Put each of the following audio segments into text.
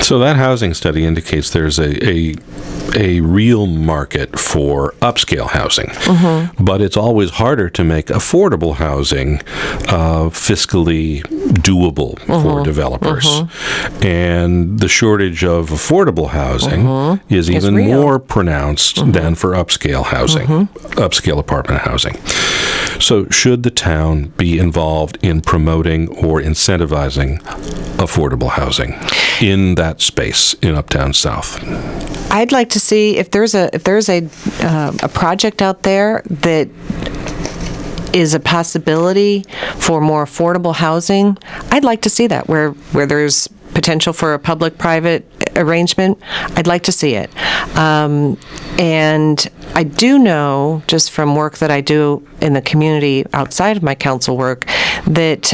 So that housing study indicates there's a real market for upscale housing, but it's always harder to make affordable housing fiscally doable for developers. And the shortage of affordable housing is even more pronounced than for upscale housing, upscale apartment housing. So should the town be involved in promoting or incentivizing affordable housing in that space in Uptown South? I'd like to see if there's a project out there that is a possibility for more affordable housing. I'd like to see that where there's potential for a public-private arrangement. I'd like to see it. And I do know, just from work that I do in the community outside of my council work, that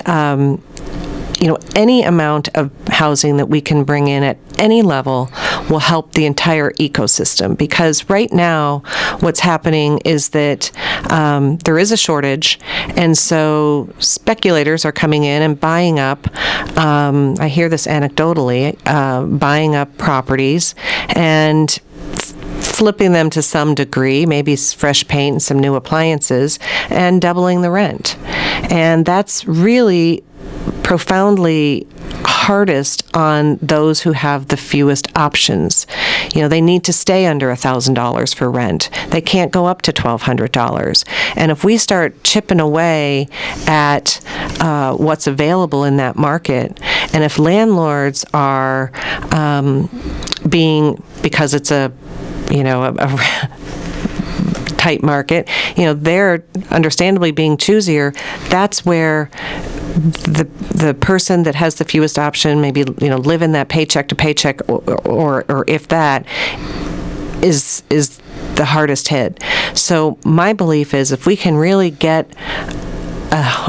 any amount of housing that we can bring in at any level will help the entire ecosystem. Because right now, what's happening is that there is a shortage, and so speculators are coming in and buying up, I hear this anecdotally, buying up properties and flipping them to some degree, maybe fresh paint and some new appliances, and doubling the rent. And that's really profoundly hardest on those who have the fewest options. They need to stay under $1,000 for rent. They can't go up to $1,200. And if we start chipping away at what's available in that market, and if landlords are because it's a tight market, they're understandably being choosier, that's where the person that has the fewest option, maybe live in that paycheck to paycheck, or if that is the hardest hit. So my belief is if we can really get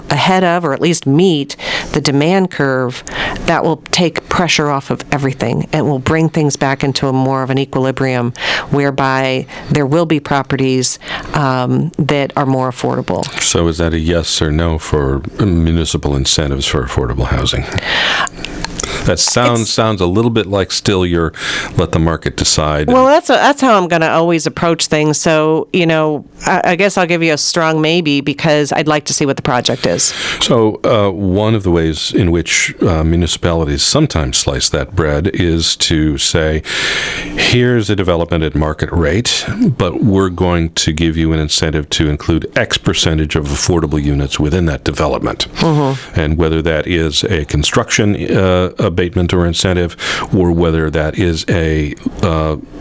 ahead of, or at least meet, the demand curve, that will take pressure off of everything and will bring things back into a more of an equilibrium whereby there will be properties that are more affordable. So is that a yes or no for municipal incentives for affordable housing? That sounds a little bit like still you're let the market decide. Well, that's how I'm going to always approach things. So, I guess I'll give you a strong maybe because I'd like to see what the project is. So one of the ways in which municipalities sometimes slice that bread is to say, here's a development at market rate, but we're going to give you an incentive to include X percentage of affordable units within that development. And whether that is a construction abatement or incentive, or whether that is a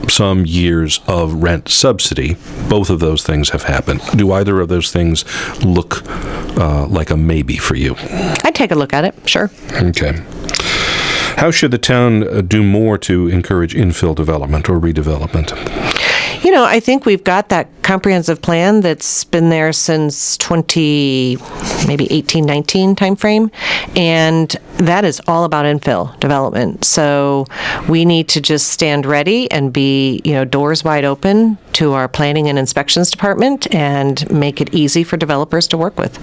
some years of rent subsidy, both of those things have happened. Do either of those things look like a maybe for you? I'd take a look at it, sure. Okay. How should the town do more to encourage infill development or redevelopment? I think we've got that comprehensive plan that's been there since 2018, 19 timeframe, and that is all about infill development. So we need to just stand ready and be, doors wide open to our planning and inspections department and make it easy for developers to work with.